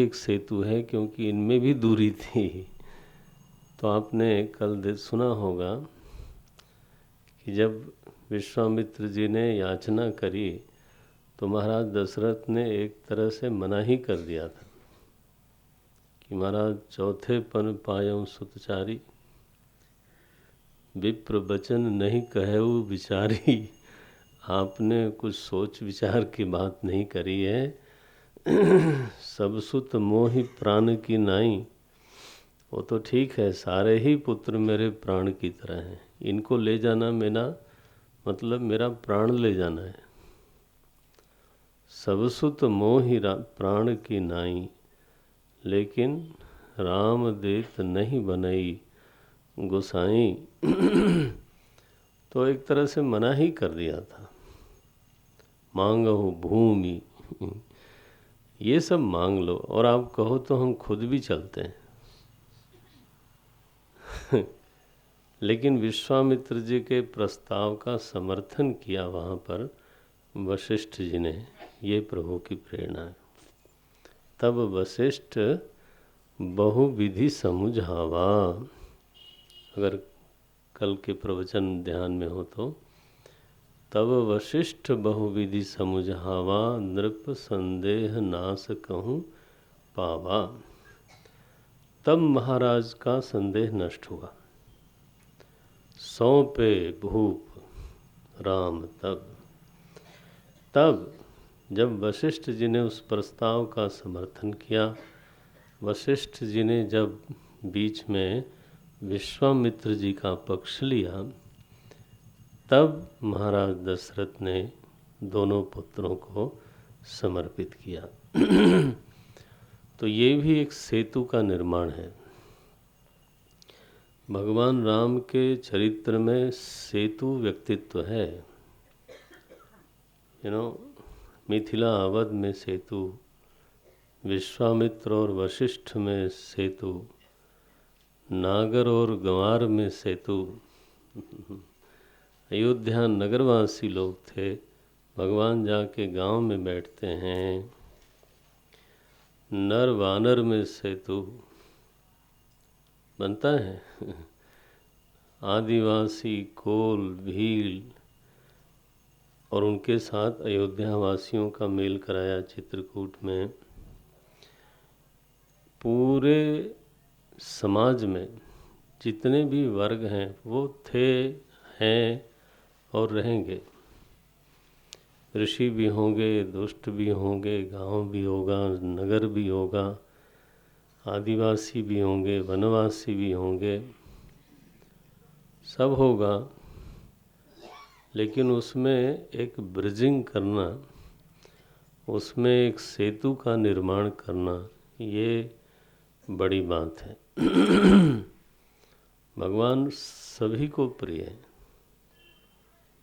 एक सेतु है, क्योंकि इनमें भी दूरी थी। तो आपने कल सुना होगा कि जब विश्वामित्र जी ने याचना करी तो महाराज दशरथ ने एक तरह से मना ही कर दिया था कि महाराज चौथे पन पायम सुतचारी, विप्र बचन नहीं कहेऊ विचारी। आपने कुछ सोच विचार की बात नहीं करी है। सब सुत मोहि प्राण की नाई, वो तो ठीक है, सारे ही पुत्र मेरे प्राण की तरह हैं। इनको ले जाना मेरा मतलब मेरा प्राण ले जाना है। सब सुत मोहि प्राण की नाई, लेकिन राम देत नहीं बनई गोसाई। तो एक तरह से मना ही कर दिया था। मांगहु भूमि, ये सब मांग लो, और आप कहो तो हम खुद भी चलते हैं। लेकिन विश्वामित्र जी के प्रस्ताव का समर्थन किया वहाँ पर वशिष्ठ जी ने। ये प्रभु की प्रेरणा है। तब वशिष्ठ बहुविधि समुझावा, अगर कल के प्रवचन ध्यान में हो तो, तब वशिष्ठ बहुविधि समुझावा, नृप संदेह नाश कहूँ पावा। तब महाराज का संदेह नष्ट हुआ। सौंपे भूप राम तब जब वशिष्ठ जी ने उस प्रस्ताव का समर्थन किया, वशिष्ठ जी ने जब बीच में विश्वामित्र जी का पक्ष लिया, तब महाराज दशरथ ने दोनों पुत्रों को समर्पित किया। तो ये भी एक सेतु का निर्माण है। भगवान राम के चरित्र में सेतु व्यक्तित्व है। मिथिला अवध में सेतु, विश्वामित्र और वशिष्ठ में सेतु, नागर और गंवार में सेतु। अयोध्या नगरवासी लोग थे, भगवान जाके गांव में बैठते हैं। नर वानर में सेतु बनता है। आदिवासी, कोल, भील और उनके साथ अयोध्या वासियों का मेल कराया चित्रकूट में। पूरे समाज में जितने भी वर्ग हैं वो थे, हैं और रहेंगे। ऋषि भी होंगे, दुष्ट भी होंगे, गांव भी होगा, नगर भी होगा, आदिवासी भी होंगे, वनवासी भी होंगे, सब होगा। लेकिन उसमें एक ब्रिजिंग करना, उसमें एक सेतु का निर्माण करना, ये बड़ी बात है। भगवान सभी को प्रिय है,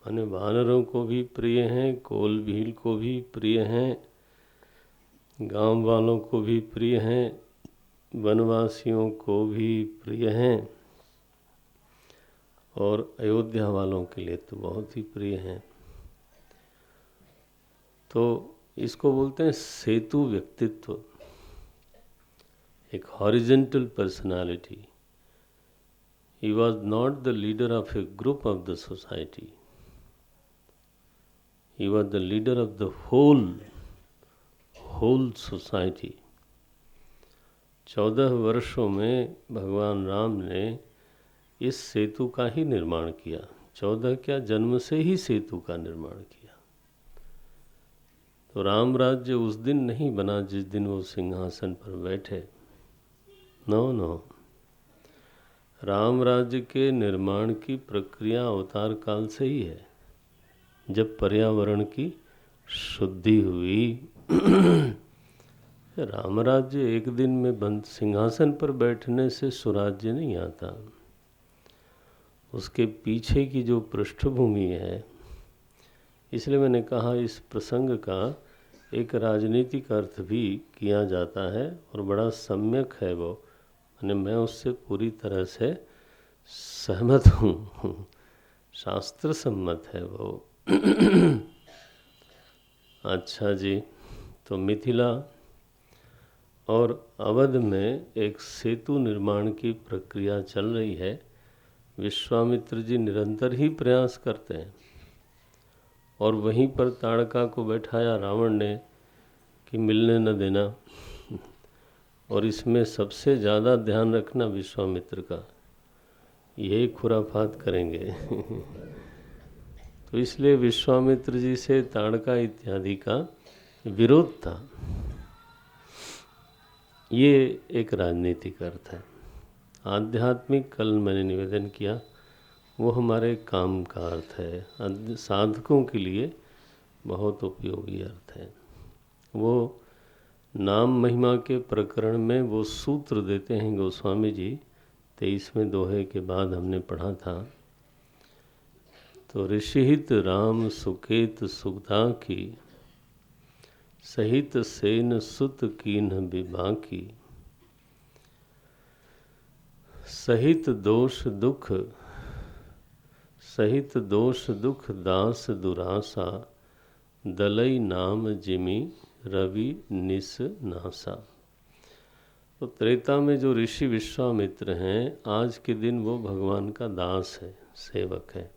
माने वानरों को भी प्रिय हैं, कोल भील को भी प्रिय हैं, गांव वालों को भी प्रिय हैं, वनवासियों को भी प्रिय हैं, और अयोध्या वालों के लिए तो बहुत ही प्रिय हैं। तो इसको बोलते हैं सेतु व्यक्तित्व, एक horizontal personality. He was not the leader of a group of the society. He was the leader of the whole society. 14 वर्षों में भगवान राम ने इस सेतु का ही निर्माण किया। 14 क्या, जन्म से ही सेतु का निर्माण किया। तो राम राज्य उस दिन नहीं बना जिस दिन वो सिंहासन पर बैठे। नो, राम राज्य के निर्माण की प्रक्रिया अवतार काल से ही है, जब पर्यावरण की शुद्धि हुई। राम राज्य एक दिन में बंद, सिंहासन पर बैठने से सुराज्य नहीं आता। उसके पीछे की जो पृष्ठभूमि है, इसलिए मैंने कहा इस प्रसंग का एक राजनीतिक अर्थ भी किया जाता है, और बड़ा सम्यक है वो। मैं उससे पूरी तरह से सहमत हूँ, शास्त्र सम्मत है वो। अच्छा जी, तो मिथिला और अवध में एक सेतु निर्माण की प्रक्रिया चल रही है। विश्वामित्र जी निरंतर ही प्रयास करते हैं और वहीं पर ताड़का को बैठाया रावण ने कि मिलने न देना, और इसमें सबसे ज़्यादा ध्यान रखना विश्वामित्र का, यही खुराफात करेंगे। तो इसलिए विश्वामित्र जी से ताड़का इत्यादि का विरोध था। ये एक राजनीतिक अर्थ है। आध्यात्मिक कल मैंने निवेदन किया, वो हमारे काम का अर्थ है, साधकों के लिए बहुत उपयोगी अर्थ है। वो नाम महिमा के प्रकरण में वो सूत्र देते हैं गोस्वामी जी, 23वें दोहे के बाद हमने पढ़ा था। तो ऋषिहित राम सुकेत सुगधा की, सहित सेन सुत कीन्ह विबाकी, सहित दोष दुख दास दुरासा, दलई नाम जिमि रवि निस नासा। तो त्रेता में जो ऋषि विश्वामित्र हैं, आज के दिन वो भगवान का दास है, सेवक है,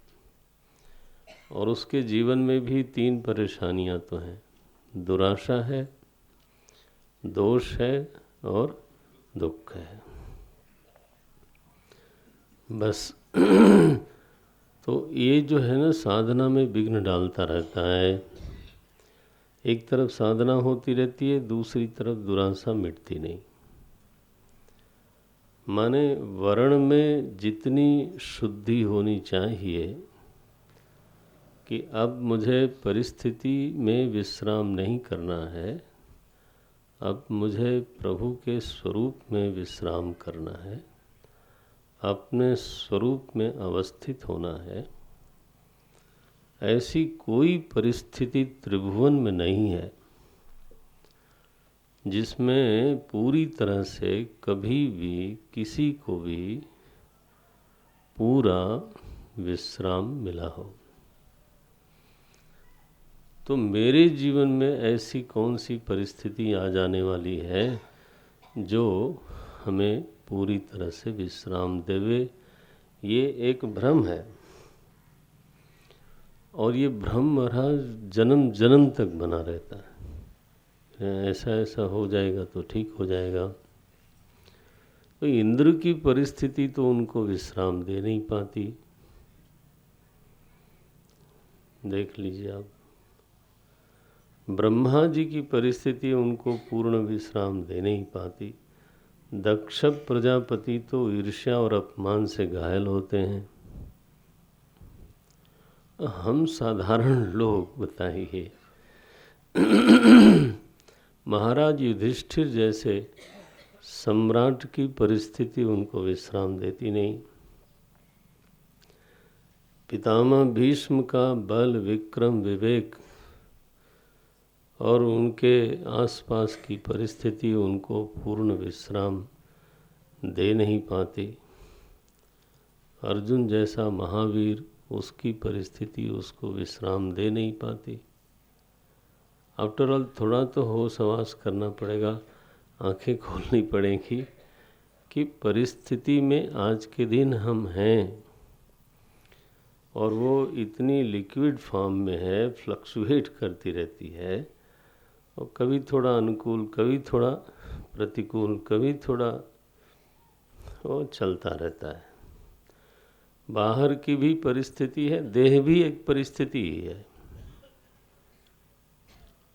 और उसके जीवन में भी 3 परेशानियां तो हैं। दुराशा है, दोष है और दुख है, बस। तो ये जो है ना, साधना में विघ्न डालता रहता है। एक तरफ साधना होती रहती है, दूसरी तरफ दुराशा मिटती नहीं। माने वर्ण में जितनी शुद्धि होनी चाहिए कि अब मुझे परिस्थिति में विश्राम नहीं करना है, अब मुझे प्रभु के स्वरूप में विश्राम करना है, अपने स्वरूप में अवस्थित होना है, ऐसी कोई परिस्थिति त्रिभुवन में नहीं है जिसमें पूरी तरह से कभी भी किसी को भी पूरा विश्राम मिला हो। तो मेरे जीवन में ऐसी कौन सी परिस्थिति आ जाने वाली है जो हमें पूरी तरह से विश्राम देवे? ये एक भ्रम है, और ये भ्रम महाराज जन्म जन्म तक बना रहता है। ऐसा ऐसा हो जाएगा तो ठीक हो जाएगा। तो इंद्र की परिस्थिति तो उनको विश्राम दे नहीं पाती। देख लीजिए आप, ब्रह्मा जी की परिस्थिति उनको पूर्ण विश्राम दे नहीं पाती। दक्ष प्रजापति तो ईर्ष्या और अपमान से घायल होते हैं। हम साधारण लोग बताइए, महाराज युधिष्ठिर जैसे सम्राट की परिस्थिति उनको विश्राम देती नहीं। पितामह भीष्म का बल, विक्रम, विवेक और उनके आसपास की परिस्थिति उनको पूर्ण विश्राम दे नहीं पाती। अर्जुन जैसा महावीर, उसकी परिस्थिति उसको विश्राम दे नहीं पाती। आफ्टर ऑल थोड़ा तो होश हवास करना पड़ेगा, आंखें खोलनी पड़ेगी कि परिस्थिति में आज के दिन हम हैं, और वो इतनी लिक्विड फॉर्म में है, फ्लक्चुएट करती रहती है, और कभी थोड़ा अनुकूल, कभी थोड़ा प्रतिकूल, कभी थोड़ा वो चलता रहता है। बाहर की भी परिस्थिति है, देह भी एक परिस्थिति ही है,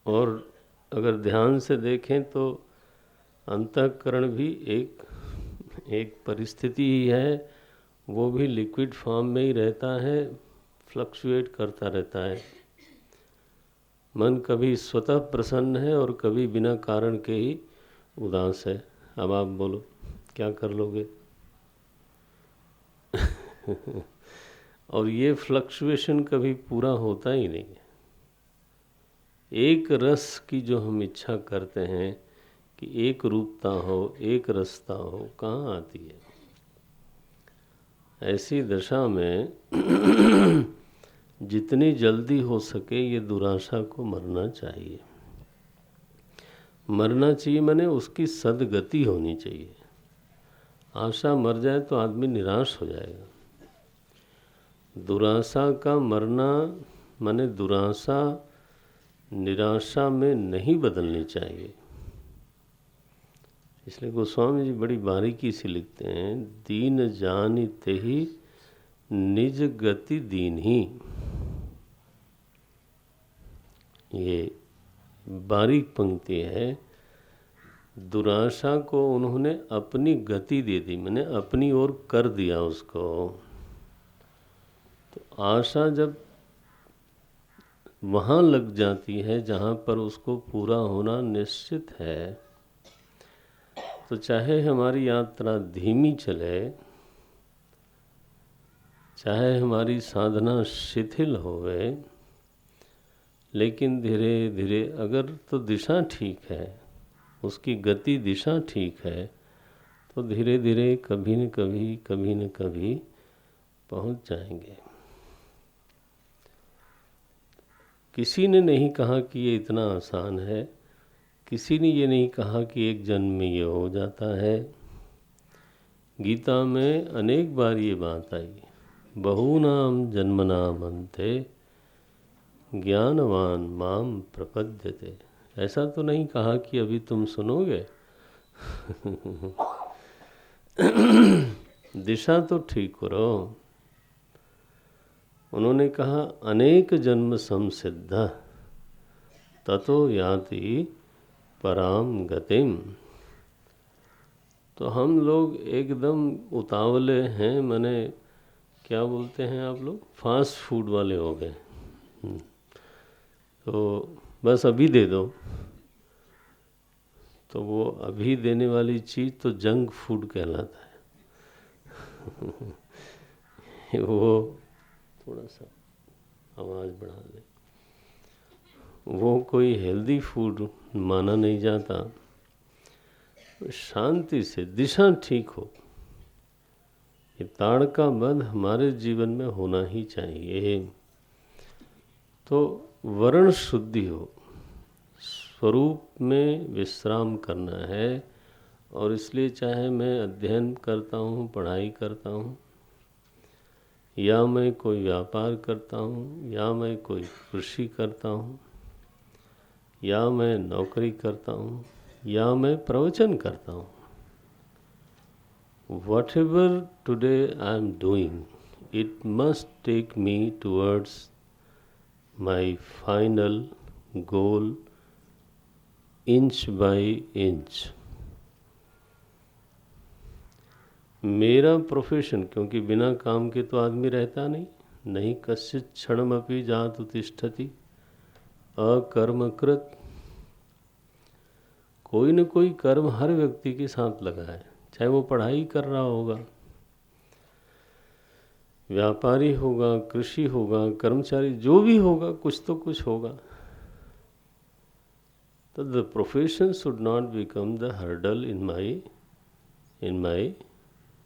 और अगर ध्यान से देखें तो अंतःकरण भी एक परिस्थिति ही है। वो भी लिक्विड फॉर्म में ही रहता है, फ्लक्चुएट करता रहता है। मन कभी स्वतः प्रसन्न है और कभी बिना कारण के ही उदास है। अब आप बोलो क्या कर लोगे? और ये फ्लक्चुएशन कभी पूरा होता ही नहीं है। एक रस की जो हम इच्छा करते हैं कि एक रूपता हो, एक रसता हो, कहाँ आती है? ऐसी दशा में जितनी जल्दी हो सके ये दुराशा को मरना चाहिए। मरना चाहिए माने उसकी सदगति होनी चाहिए। आशा मर जाए तो आदमी निराश हो जाएगा। दुराशा का मरना माने दुराशा निराशा में नहीं बदलनी चाहिए। इसलिए गोस्वामी जी बड़ी बारीकी से लिखते हैं, दीन जानी तेहि निज गति दीन ही। ये बारीक पंक्ति है। दुराशा को उन्होंने अपनी गति दे दी, मैंने अपनी ओर कर दिया उसको। तो आशा जब वहाँ लग जाती है जहाँ पर उसको पूरा होना निश्चित है, तो चाहे हमारी यात्रा धीमी चले, चाहे हमारी साधना शिथिल होवे, लेकिन धीरे धीरे अगर तो दिशा ठीक है, उसकी गति दिशा ठीक है, तो धीरे धीरे कभी न कभी पहुंच जाएंगे। किसी ने नहीं कहा कि ये इतना आसान है, किसी ने ये नहीं कहा कि एक जन्म में ये हो जाता है। गीता में अनेक बार ये बात आई, बहूनाम जन्मनाम अन्ते ज्ञानवान माम प्रपद्यते। ऐसा तो नहीं कहा कि अभी तुम सुनोगे। दिशा तो ठीक करो। उन्होंने कहा अनेक जन्म संसिद्ध ततो याति पराम गतिम। तो हम लोग एकदम उतावले हैं, माने क्या बोलते हैं आप लोग, फास्ट फूड वाले हो गए। तो बस अभी दे दो, तो वो अभी देने वाली चीज़ तो जंक फूड कहलाता है। वो थोड़ा सा आवाज़ बढ़ा दे, वो कोई हेल्दी फूड माना नहीं जाता। शांति से दिशा ठीक हो, ये ताड़का बंध हमारे जीवन में होना ही चाहिए। तो वर्ण शुद्धि हो, स्वरूप में विश्राम करना है। और इसलिए चाहे मैं अध्ययन करता हूँ, पढ़ाई करता हूँ, या मैं कोई व्यापार करता हूँ, या मैं कोई कृषि करता हूँ, या मैं नौकरी करता हूँ, या मैं प्रवचन करता हूँ, whatever today I am doing, it must take me towards my final goal inch by inch. मेरा प्रोफेशन, क्योंकि बिना काम के तो आदमी रहता नहीं कश्चित् क्षणमपि जातु तिष्ठति अकर्मकृत। कोई न कोई कर्म हर व्यक्ति के साथ लगा है, चाहे वो पढ़ाई कर रहा होगा, व्यापारी होगा, कृषि होगा, कर्मचारी, जो भी होगा, कुछ तो कुछ होगा। तो the profession should not become the hurdle in my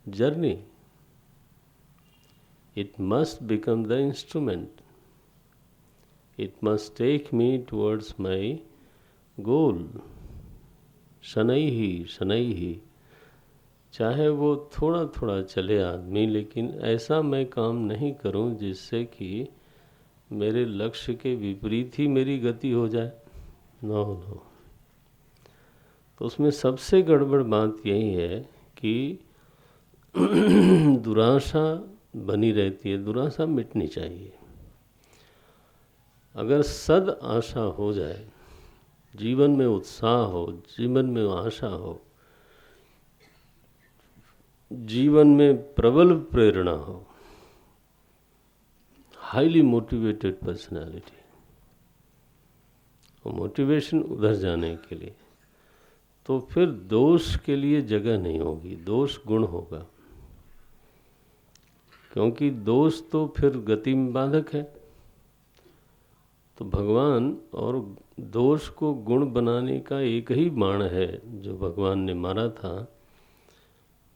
journey. It must become the instrument. It must take me towards my goal. शनै ही चाहे वो थोड़ा थोड़ा चले आदमी, लेकिन ऐसा मैं काम नहीं करूं जिससे कि मेरे लक्ष्य के विपरीत ही मेरी गति हो जाए। नो। तो उसमें सबसे गड़बड़ बात यही है कि दुराशा बनी रहती है। दुराशा मिटनी चाहिए। अगर सद आशा हो जाए, जीवन में उत्साह हो, जीवन में आशा हो, जीवन में प्रबल प्रेरणा हो, हाईली मोटिवेटेड पर्सनालिटी, और मोटिवेशन उधर जाने के लिए, तो फिर दोष के लिए जगह नहीं होगी, दोष गुण होगा। क्योंकि दोष तो फिर गति में बाधक है। तो भगवान और दोष को गुण बनाने का एक ही बाण है जो भगवान ने मारा था,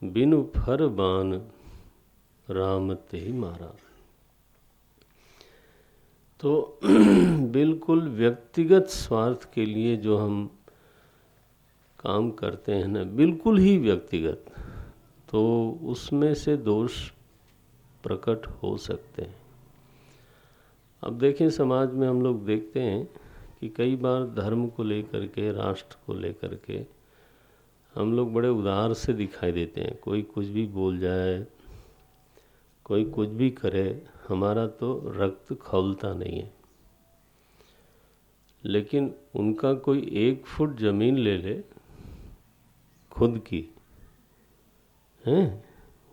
बिनु फर बाण राम ते ही मारा। तो बिल्कुल व्यक्तिगत स्वार्थ के लिए जो हम काम करते हैं ना, बिल्कुल ही व्यक्तिगत, तो उसमें से दोष प्रकट हो सकते हैं। अब देखें, समाज में हम लोग देखते हैं कि कई बार धर्म को लेकर के, राष्ट्र को लेकर के हम लोग बड़े उदार से दिखाई देते हैं। कोई कुछ भी बोल जाए, कोई कुछ भी करे, हमारा तो रक्त खौलता नहीं है। लेकिन उनका कोई 1 फुट ज़मीन ले ले खुद की, हैं,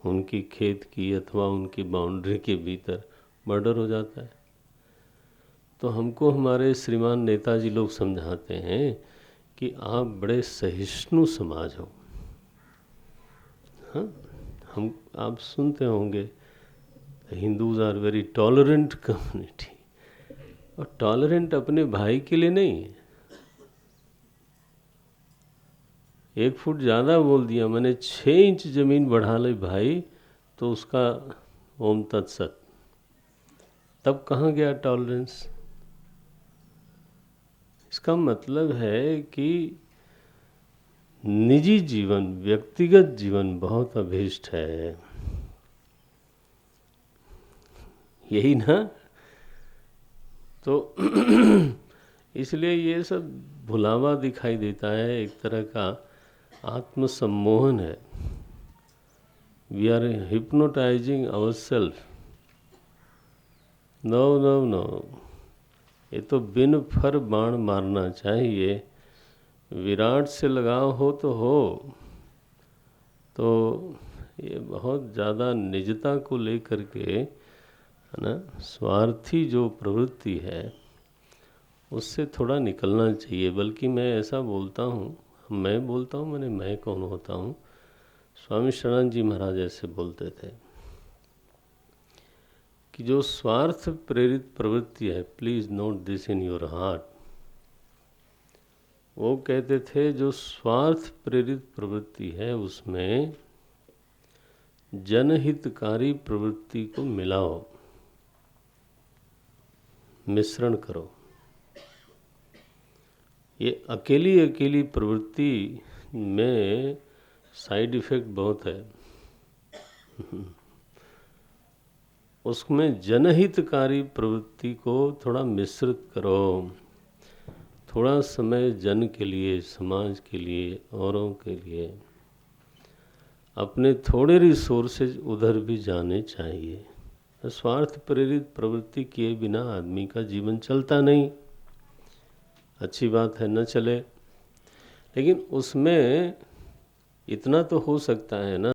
उनकी खेत की अथवा उनकी बाउंड्री के भीतर मर्डर हो जाता है। तो हमको हमारे श्रीमान नेताजी लोग समझाते हैं कि आप बड़े सहिष्णु समाज हो। हाँ, आप सुनते होंगे, Hindus are very tolerant community. और टॉलरेंट अपने भाई के लिए नहीं है। 1 फुट ज़्यादा बोल दिया, मैंने 6 इंच ज़मीन बढ़ा ली भाई, तो उसका ओम तत्सत। तब कहाँ गया टॉलरेंस? इसका मतलब है कि निजी जीवन, व्यक्तिगत जीवन बहुत अभीष्ट है, यही ना? तो इसलिए ये सब भुलावा दिखाई देता है, एक तरह का आत्मसम्मोहन है। We are hypnotising our self. No no no, ये तो बिन फर बाण मारना चाहिए। विराट से लगाव हो तो ये बहुत ज़्यादा निजता को लेकर के, है ना, स्वार्थी जो प्रवृत्ति है उससे थोड़ा निकलना चाहिए। बल्कि मैं ऐसा बोलता हूँ, मैं बोलता हूँ, मैं कौन होता हूँ? स्वामी शरणानंद जी महाराज ऐसे बोलते थे कि जो स्वार्थ प्रेरित प्रवृत्ति है, please note this in your heart, वो कहते थे जो स्वार्थ प्रेरित प्रवृत्ति है उसमें जनहितकारी प्रवृत्ति को मिलाओ, मिश्रण करो। ये अकेली प्रवृत्ति में साइड इफ़ेक्ट बहुत है। उसमें जनहितकारी प्रवृत्ति को थोड़ा मिश्रित करो। थोड़ा समय जन के लिए, समाज के लिए, औरों के लिए, अपने थोड़े रिसोर्सेज उधर भी जाने चाहिए। स्वार्थ प्रेरित प्रवृत्ति किए बिना आदमी का जीवन चलता नहीं। अच्छी बात है, न चले, लेकिन उसमें इतना तो हो सकता है ना